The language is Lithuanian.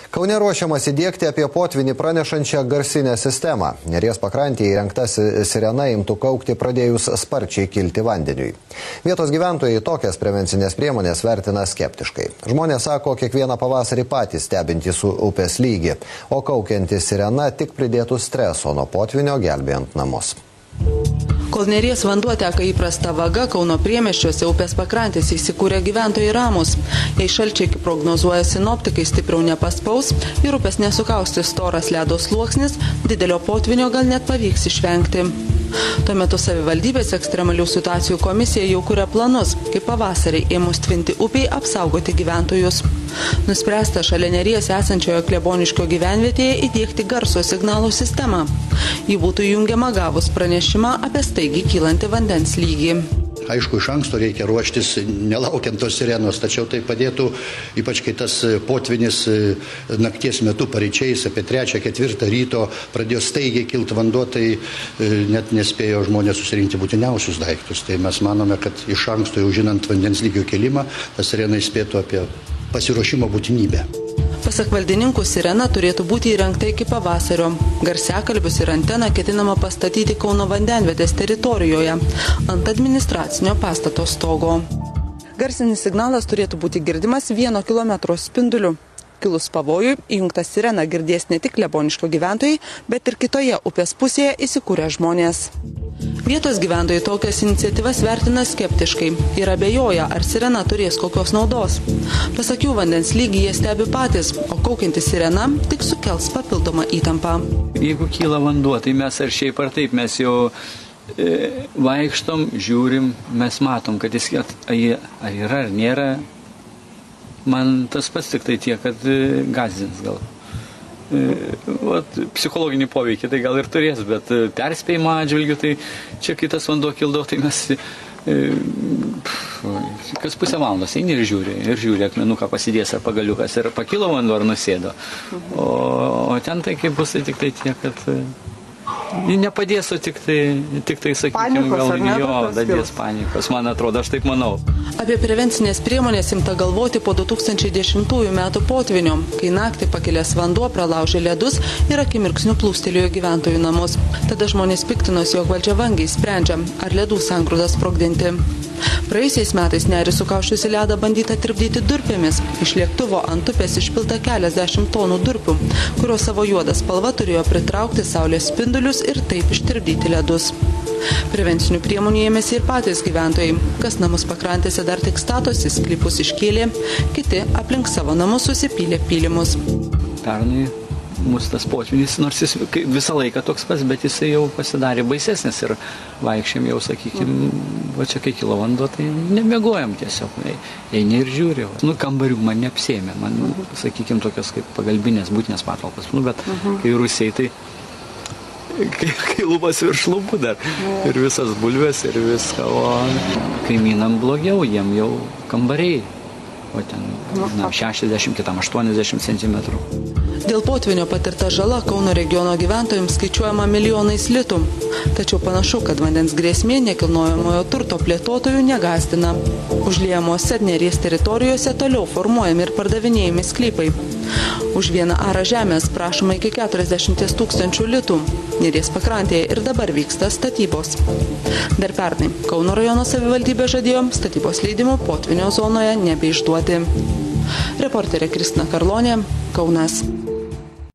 Kaune ruošiamas įdiegti apie potvynį pranešančią garsinę sistemą. Neries pakrantėje įrengta sirena imtų kaukti pradėjus sparčiai kilti vandeniui. Vietos gyventojai tokias prevencinės priemonės vertina skeptiškai. Žmonės sako, kiekvieną pavasarį patys stebintys upės lygį, o kaukianti sirena tik pridėtų streso nuo potvynio gelbėjant namus. Kol Neries vanduo teka įprasta vaga, Kauno priemiesčiuose upės pakrantėse įsikūrė gyventojai ramus. Jei šalčiai, kaip prognozuoja sinoptikai, stipriau nepaspaus ir upės nesukaustys storas ledo sluoksnis, didelio potvynio gal net pavyks išvengti. Tuo metu savivaldybės ekstremalių situacijų komisija jau kuria planus, kaip pavasarį ėmus tvinti upiai apsaugoti gyventojus. Nuspręsta šalia Neries esančioje Kleboniškio gyvenvietėje įdiegti garso signalų sistemą. Ji būtų jungiama gavus pranešimą apie staigiai kylantį vandens lygį. Aišku, iš anksto reikia ruoštis, nelaukiant tos sirenos, tačiau tai padėtų, ypač kai tas potvynis nakties metu paryčiais apie 3-4 ryto pradėjo staigiai kilti vanduo, tai net nespėjo žmonės susirinkti būtiniausius daiktus. Tai mes manome, kad iš anksto jau žinant vandens lygio kelimą, ta sirena įspėtų apie pasiruošimo būtinybę. Pasak valdininkų, sirena turėtų būti įrengta iki pavasario. Garsiakalbius ir anteną ketinama pastatyti Kauno vandenvietės teritorijoje ant administracinio pastato stogo. Garsinis signalas turėtų būti girdimas 1 kilometro spinduliu. Kilus pavojui, įjungta sirena girdės ne tik Kleboniškio gyventojai, bet ir kitoje upės pusėje įsikūrę žmonės. Vietos gyventojai tokias iniciatyvas vertina skeptiškai ir abejoja, ar sirena turės kokios naudos. Pasak jų, vandens lygį jie stebi patys, o kaukianti sirena tik sukels papildomą įtampą. Jeigu kyla vanduo, tai mes ar šiaip ar taip, mes jau vaikštom, žiūrim, mes matom, kad jis ar yra ar nėra. Man tas pats tik tai tiek, kad gąsdins gal. Psichologinį poveikį tai gal ir turės, bet perspėjimo atžvilgiu, tai čia kai tas vanduo kildavo, tai mes kas pusę valandos eini ir žiūri, akmenuką pasidės ar pagaliukas ir pakilo vanduo ar nusėdo. O ten tai kaip bus, tai tik tai tiek, kad nepadės, o tik tai sakykime, gal dadės panikos, man atrodo, aš taip manau. Apie prevencinės priemonės imta galvoti po 2010 metų potvynio, kai naktį pakilęs vanduo pralaužė ledus ir akimirksniu plūstelėjo gyventojų namus. Tada žmonės piktinosi, jog valdžia vangiai sprendžia, ar ledų sangrūdas sprogdinti. Praėjusiais metais nerį sukaušusi ledą bandyta tirpdyti durpėmis. Iš lėktuvo ant upės išpilta keliasdešimt tonų durpių, kurios savo juodą spalvą turėjo pritraukti saulės spindulius ir taip ištirpdyti ledus. Prevencinių priemonių ėmėsi ir patys gyventojai. Kas namus pakrantėse dar tik statosi, sklypus iškėlė, kiti aplink savo namus susipylė pylimus. Pernai mūsų tas potvynis, nors jis visą laiką toks pats, bet jisai jau pasidarė baisesnis ir vaikščiam jau, sakykime, va čia kai kilo vanduo, tai nemiegojam tiesiog, eini ir žiūri. Kambarių man neapsėmė, man, sakykime, tokios kaip pagalbinės būtinės patalpos, bet kai rusiai, tai kai lubas virš lubų dar ir visas bulvės ir viską, o kaimynam blogiau, jiem jau kambariai, o ten 60, kitam 80 centimetrų. Dėl potvynio patirta žala Kauno regiono gyventojams skaičiuojama milijonais litų. Tačiau panašu, kad vandens grėsmė nekilnojamojo turto plėtotojų negąsdina. Užliejamose Neries teritorijose toliau formuojami ir pardavinėjami sklypai. Už 1 arą žemės prašoma iki 40 000 litų. Neries pakrantėje ir dabar vyksta statybos. Dar pernai Kauno rajono savivaldybė žadėjo statybos leidimų potvynio zonoje nebeišduoti. Reporterė Kristina Karlonė, Kaunas.